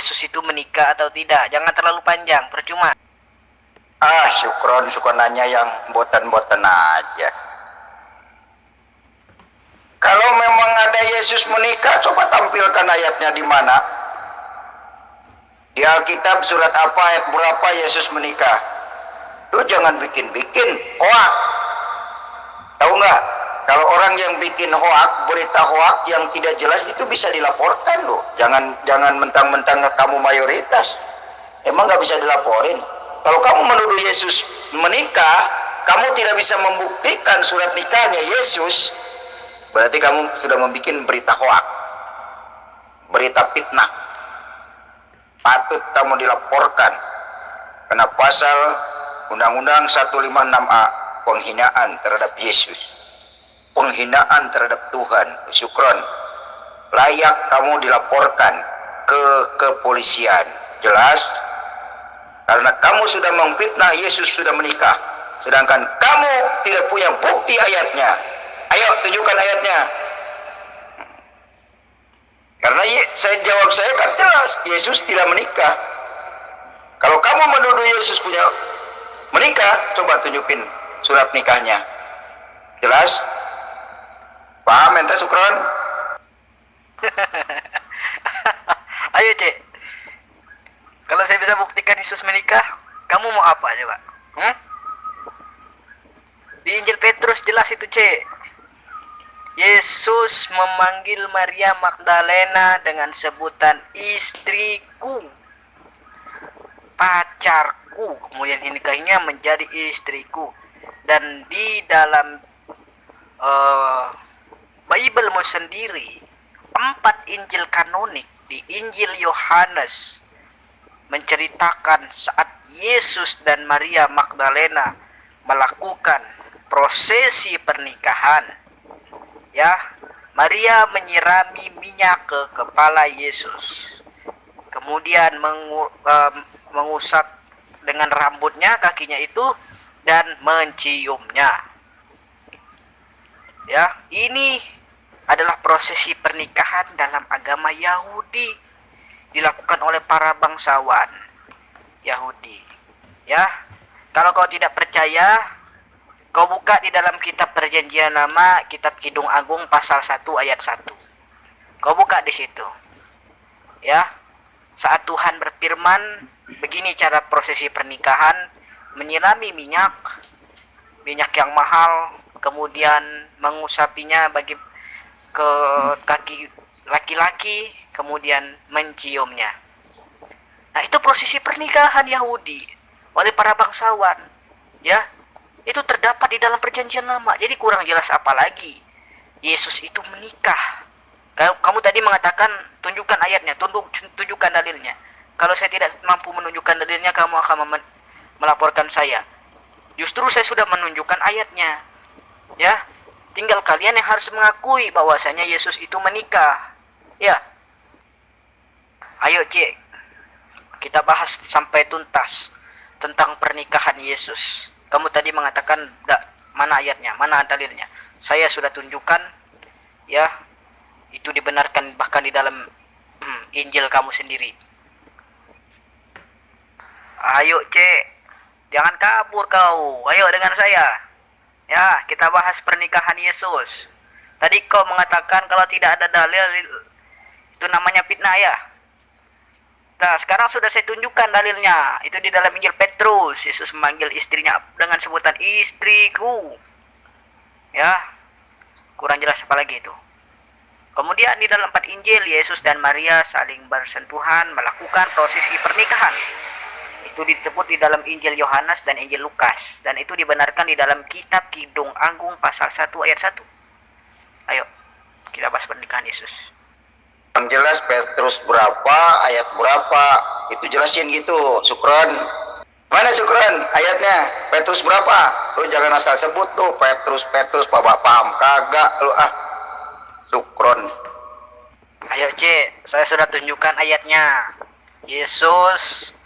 Yesus itu menikah atau tidak. Jangan terlalu panjang, percuma. Syukron suka nanya yang botan-botan aja. Kalau memang ada Yesus menikah, coba tampilkan ayatnya di mana? Di Alkitab surat apa, ayat berapa Yesus menikah? Lu jangan bikin-bikin hoak. Tahu nggak? Kalau orang yang bikin hoak, berita hoak yang tidak jelas itu bisa dilaporkan loh. Jangan mentang-mentang kamu mayoritas. Emang nggak bisa dilaporin? Kalau kamu menuduh Yesus menikah, kamu tidak bisa membuktikan surat nikahnya Yesus, berarti kamu sudah membuat berita hoak, berita fitnah. Patut kamu dilaporkan kena pasal Undang-Undang 156A, penghinaan terhadap Yesus, penghinaan terhadap Tuhan. Syukron, layak kamu dilaporkan ke kepolisian. Jelas? Karena kamu sudah memfitnah Yesus sudah menikah, sedangkan kamu tidak punya bukti ayatnya. Ayo tunjukkan ayatnya. Karena jawab saya kan jelas, Yesus tidak menikah. Kalau kamu menuduh Yesus punya menikah, coba tunjukin surat nikahnya. Jelas? Paham ente Sukron? Ayo Cek, kalau saya bisa buktikan Yesus menikah, kamu mau apa coba? Di Injil Petrus jelas itu Cek. Yesus memanggil Maria Magdalena dengan sebutan istriku, pacarku, kemudian nikahinya menjadi istriku. Dan di dalam Bible-mu sendiri, 4 Injil kanonik di Injil Yohanes menceritakan saat Yesus dan Maria Magdalena melakukan prosesi pernikahan. Ya, Maria menyirami minyak ke kepala Yesus, kemudian mengusap dengan rambutnya kakinya itu dan menciumnya. Ya, ini adalah prosesi pernikahan dalam agama Yahudi, dilakukan oleh para bangsawan Yahudi. Ya, kalau kau tidak percaya, kau buka di dalam kitab Perjanjian Lama, kitab Kidung Agung pasal 1 ayat 1. Kau buka di situ. Ya. Saat Tuhan berfirman, begini cara prosesi pernikahan, menyirami minyak yang mahal, kemudian mengusapinya bagi ke kaki laki-laki, kemudian menciumnya. Nah, itu prosesi pernikahan Yahudi oleh para bangsawan. Ya. Itu terdapat di dalam Perjanjian Lama. Jadi kurang jelas apa lagi Yesus itu menikah. Kamu tadi mengatakan tunjukkan ayatnya, tunjukkan dalilnya. Kalau saya tidak mampu menunjukkan dalilnya, kamu akan melaporkan saya. Justru saya sudah menunjukkan ayatnya. Ya, tinggal kalian yang harus mengakui bahwasanya Yesus itu menikah. Ya. Ayo Cik, kita bahas sampai tuntas tentang pernikahan Yesus. Kamu tadi mengatakan mana ayatnya, mana dalilnya. Saya sudah tunjukkan, ya, itu dibenarkan bahkan di dalam Injil kamu sendiri. Ayo Cek, jangan kabur kau. Ayo dengan saya. Ya, kita bahas pernikahan Yesus. Tadi kau mengatakan kalau tidak ada dalil itu namanya fitnah ya. Nah, sekarang sudah saya tunjukkan dalilnya. Itu di dalam Injil Petrus. Yesus memanggil istrinya dengan sebutan istriku. Ya, kurang jelas apa lagi itu. Kemudian di dalam 4 Injil, Yesus dan Maria saling bersentuhan, melakukan prosesi pernikahan. Itu disebut di dalam Injil Yohanes dan Injil Lukas. Dan itu dibenarkan di dalam kitab Kidung Agung pasal 1 ayat 1. Ayo, kita bahas pernikahan Yesus. Yang jelas Petrus berapa, ayat berapa, itu jelasin gitu, Sukron. Mana Sukron ayatnya? Petrus berapa? Lu jangan asal sebut tuh Petrus, bapak paham kagak lu Sukron. Ayo Cik, saya sudah tunjukkan ayatnya. Yesus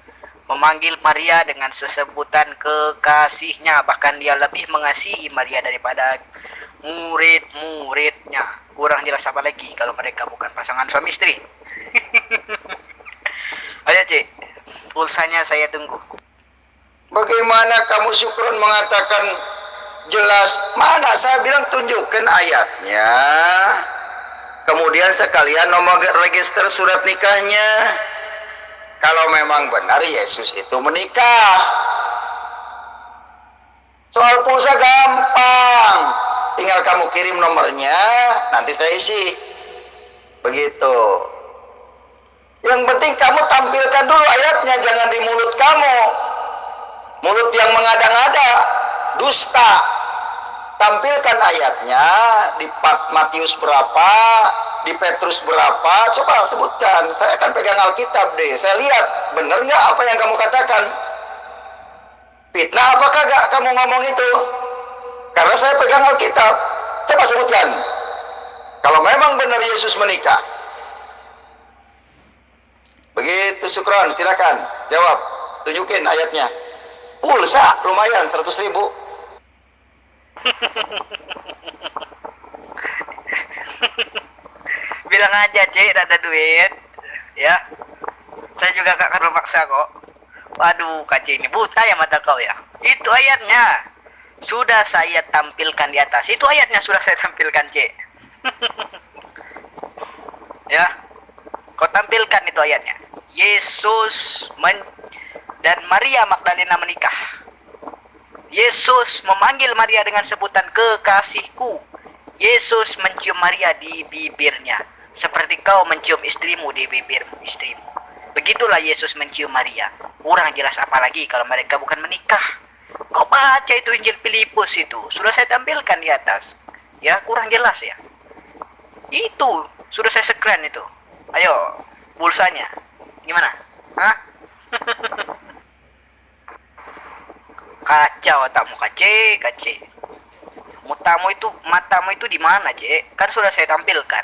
memanggil Maria dengan sesebutan kekasihnya, bahkan dia lebih mengasihi Maria daripada murid-muridnya. Kurang jelas apa lagi kalau mereka bukan pasangan suami istri. Pulsanya saya tunggu. Bagaimana kamu Syukron mengatakan jelas? Mana saya bilang tunjukkan ayatnya. Kemudian sekalian nomor register surat nikahnya. Kalau memang benar Yesus itu menikah. Soal pulsa gampang. Tinggal kamu kirim nomornya, nanti saya isi. Begitu. Yang penting kamu tampilkan dulu ayatnya, jangan di mulut kamu. Mulut yang mengada-ngada, dusta. Tampilkan ayatnya di Matius berapa, di Petrus berapa, coba sebutkan. Saya akan pegang Alkitab deh. Saya lihat benar nggak apa yang kamu katakan. Fitnah apakah gak kamu ngomong itu? Karena saya pegang Alkitab. Coba sebutkan. Kalau memang benar Yesus menikah. Begitu Syukron, silakan jawab. Tunjukin ayatnya. Pulsa lumayan 100.000. Bilang aja, Cik, ada duit. Ya. Saya juga gak akan memaksa kok. Waduh, Kak ini buta ya mata kau ya. Itu ayatnya. Sudah saya tampilkan di atas. Itu ayatnya sudah saya tampilkan, Cik. Ya. Kau tampilkan itu ayatnya. Yesus dan Maria Magdalena menikah. Yesus memanggil Maria dengan sebutan kekasihku. Yesus mencium Maria di bibirnya, seperti kau mencium istrimu di bibirmu istrimu. Begitulah Yesus mencium Maria. Kurang jelas apalagi kalau mereka bukan menikah. Kau baca itu Injil Filipus itu. Sudah saya tampilkan di atas. Ya, kurang jelas ya. Itu. Sudah saya sekran itu. Ayo, pulsanya. Gimana? Hah? Kacau otakmu, kace. Matamu itu di mana, Cek? Kan sudah saya tampilkan.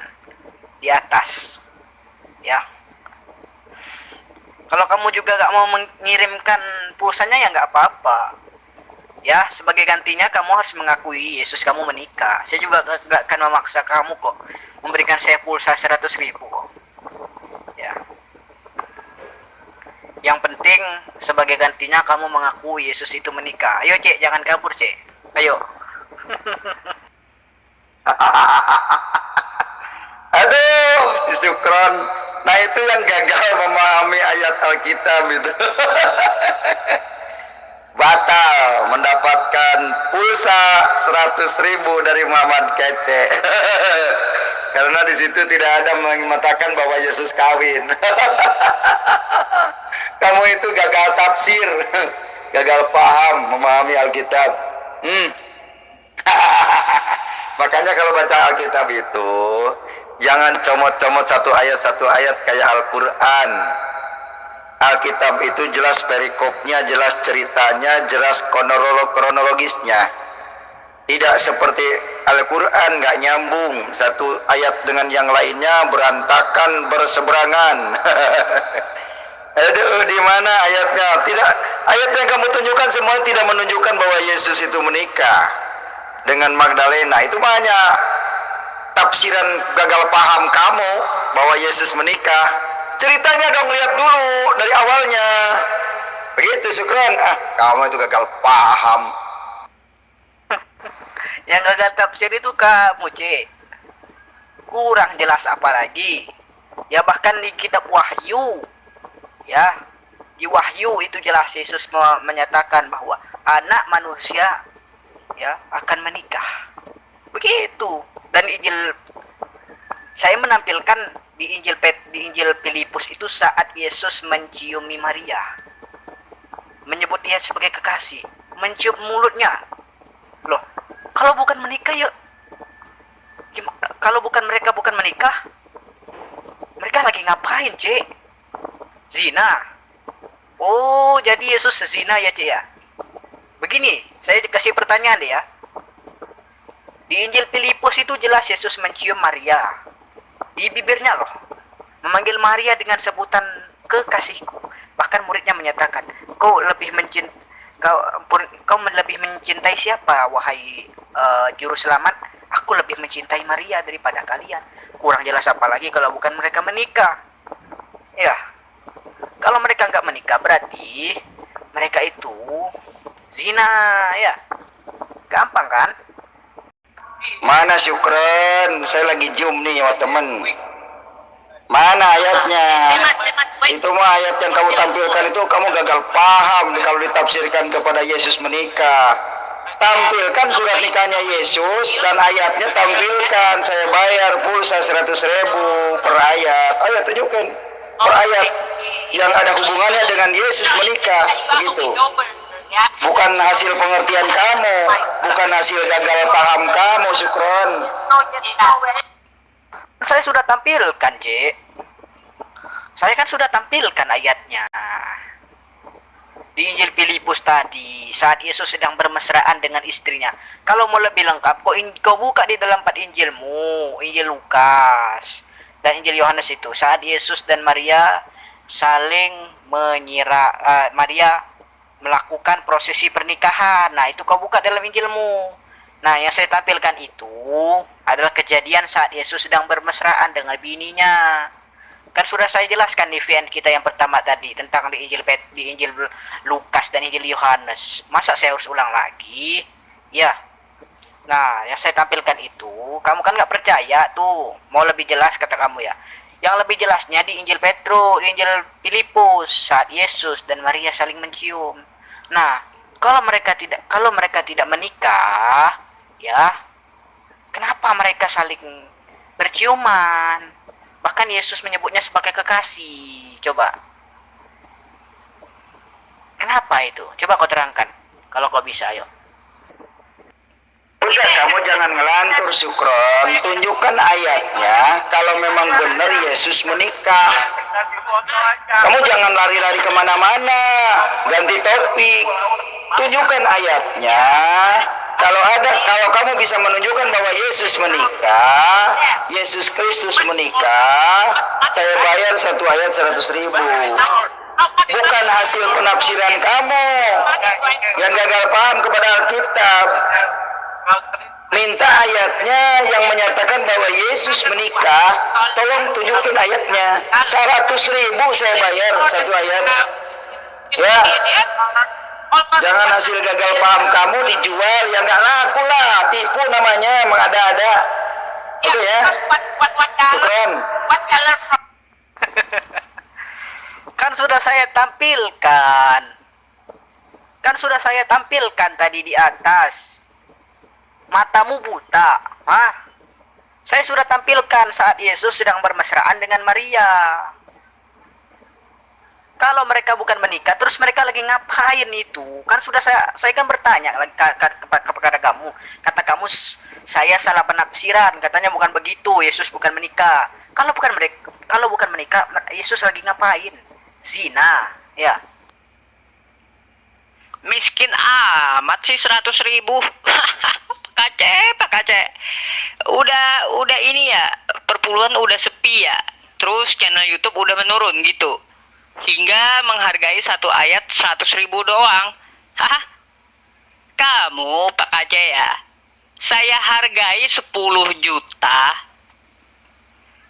Di atas. Ya. Kalau kamu juga gak mau mengirimkan pulsanya ya gak apa-apa. Ya, sebagai gantinya kamu harus mengakui Yesus kamu menikah. Saya juga gak akan memaksa kamu kok memberikan saya pulsa 100.000 kok. Ya. Yang penting sebagai gantinya kamu mengakui Yesus itu menikah. Ayo, Cek, jangan kabur, Cek. Ayo. Aduh, si Syukron. Nah itu yang gagal memahami ayat Alkitab itu. Batal mendapatkan pulsa 100.000 dari Muhammad Kece. Karena di situ tidak ada mengatakan bahwa Yesus kawin. Kamu itu gagal tafsir, gagal paham memahami Alkitab. Makanya kalau baca Alkitab itu jangan comot-comot satu ayat kayak Al-Quran. Alkitab itu jelas perikopnya, jelas ceritanya, jelas kronologisnya. Tidak seperti Al-Quran nggak nyambung, satu ayat dengan yang lainnya berantakan, berseberangan. Aduh, di mana ayatnya? Tidak, ayat yang kamu tunjukkan semua tidak menunjukkan bahwa Yesus itu menikah dengan Magdalena. Itu banyak tafsiran gagal paham kamu bahwa Yesus menikah. Ceritanya dong, lihat dulu dari awalnya. Begitu Syukron. Kamu itu gagal paham. Yang gagal tafsir itu kamu, Cik. Kurang jelas apalagi. Ya bahkan di kitab Wahyu, ya, di Wahyu itu jelas Yesus menyatakan bahwa anak manusia ya akan menikah. Begitu. Dan Injil saya menampilkan di Injil Filipus itu saat Yesus menciumi Maria, menyebut dia sebagai kekasih, mencium mulutnya. Loh, kalau bukan menikah ya gimana? Kalau mereka bukan menikah, mereka lagi ngapain, Cik? Zina. Oh, jadi Yesus zina ya, Cik ya? Begini, saya kasih pertanyaan deh ya. Di Injil Filipus itu jelas Yesus mencium Maria di bibirnya loh, memanggil Maria dengan sebutan kekasihku. Bahkan muridnya menyatakan, kau lebih mencintai siapa, wahai juru selamat? Aku lebih mencintai Maria daripada kalian. Kurang jelas apalagi kalau bukan mereka menikah. Ya, Kalau mereka nggak menikah berarti mereka itu zina, ya. Gampang kan? Mana Syukron? Saya lagi zoom nih ya teman. Mana ayatnya? Itu mah ayat yang kamu tampilkan itu kamu gagal paham kalau ditafsirkan kepada Yesus menikah. Tampilkan surat nikahnya Yesus dan ayatnya tampilkan. Saya bayar pulsa 100.000 per ayat. Ayo tunjukkan per ayat yang ada hubungannya dengan Yesus menikah, begitu. Bukan hasil pengertian kamu, bukan hasil gagal paham kamu, Syukron. Saya sudah tampilkan, J. Saya kan sudah tampilkan ayatnya. Di Injil Filipus tadi, saat Yesus sedang bermesraan dengan istrinya. Kalau mau lebih lengkap, kau buka di dalam 4 Injilmu, Injil Lukas dan Injil Yohanes itu. Saat Yesus dan Maria saling Maria melakukan prosesi pernikahan. Nah, itu kau buka dalam Injilmu. Nah, yang saya tampilkan itu adalah kejadian saat Yesus sedang bermesraan dengan bininya. Kan sudah saya jelaskan di VN kita yang pertama tadi tentang di Injil Lukas dan Injil Yohanes. Masa saya harus ulang lagi? Ya. Nah, yang saya tampilkan itu, kamu kan nggak percaya tuh. Mau lebih jelas kata kamu ya. Yang lebih jelasnya di Injil Petrus, di Injil Filipus saat Yesus dan Maria saling mencium. Nah, kalau mereka tidak menikah, ya, kenapa mereka saling berciuman? Bahkan Yesus menyebutnya sebagai kekasih. Coba. Kenapa itu? Coba kau terangkan. Kalau kau bisa, ayo. Udah, kamu jangan ngelantur, Syukron. Tunjukkan ayatnya kalau memang benar Yesus menikah. Kamu jangan lari-lari kemana-mana. Ganti topik. Tunjukkan ayatnya. Kalau kamu bisa menunjukkan bahwa Yesus menikah, Yesus Kristus menikah, saya bayar satu ayat 100.000. Bukan hasil penafsiran kamu yang gagal paham kepada Alkitab. Minta ayatnya yang menyatakan bahwa Yesus menikah. Tolong tunjukin ayatnya. 100.000 saya bayar satu ayat. Ya. Jangan hasil gagal paham kamu dijual, yang nggak laku lah, tipu namanya, mengada-ada. Oke ya, Syukron. Kan sudah saya tampilkan tadi di atas. Matamu buta, Saya sudah tampilkan saat Yesus sedang bermesraan dengan Maria. Kalau mereka bukan menikah, terus mereka lagi ngapain itu? Kan sudah saya kan bertanya kepada kamu. Kata kamu, saya salah penafsiran. Katanya bukan begitu. Yesus bukan menikah. Kalau bukan menikah, Yesus lagi ngapain? Zina, ya. Miskin amat sih 100.000. Pak Kace. Udah ini ya, perpuluhan udah sepi ya. Terus channel YouTube udah menurun gitu. Hingga menghargai satu ayat 100.000 doang. Hah? Kamu Pak Kace ya, saya hargai 10 juta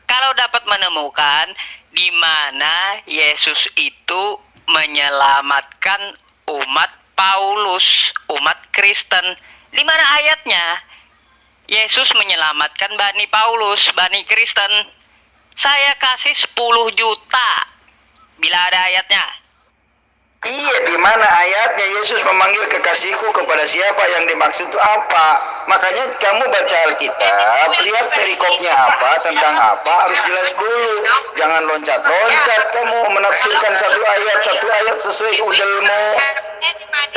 kalau dapat menemukan di mana Yesus itu menyelamatkan umat Paulus, umat Kristen. Di mana ayatnya Yesus menyelamatkan Bani Paulus, Bani Kristen? Saya kasih 10 juta bila ada ayatnya. Iya, di mana ayatnya Yesus memanggil kekasihku, kepada siapa yang dimaksud itu apa? Makanya kamu baca Alkitab, lihat perikopnya apa, tentang apa, harus jelas dulu. Jangan loncat-loncat kamu menafsirkan satu ayat sesuai udelmu.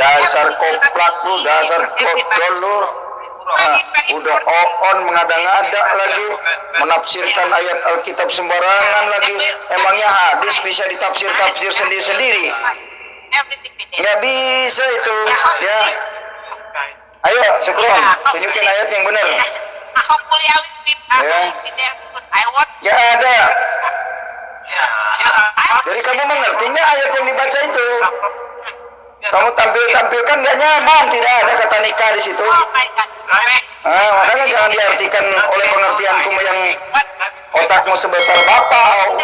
Dasar koplak lu, dasar kodol lu. Udah on mengada-ngada lagi, menafsirkan ayat Alkitab sembarangan lagi. Emangnya hadis bisa ditafsir-tafsir sendiri-sendiri? Nggak bisa itu, ya. Ayo, Syukron, tunjukin ayat yang benar. Ya. Ya ada. Jadi kamu mengertinya ayat yang dibaca itu? Kamu tampilkan nggak nyaman, tidak ada kata nikah di situ. Makanya jangan diartikan oleh pengertianku yang otakmu sebesar bapau.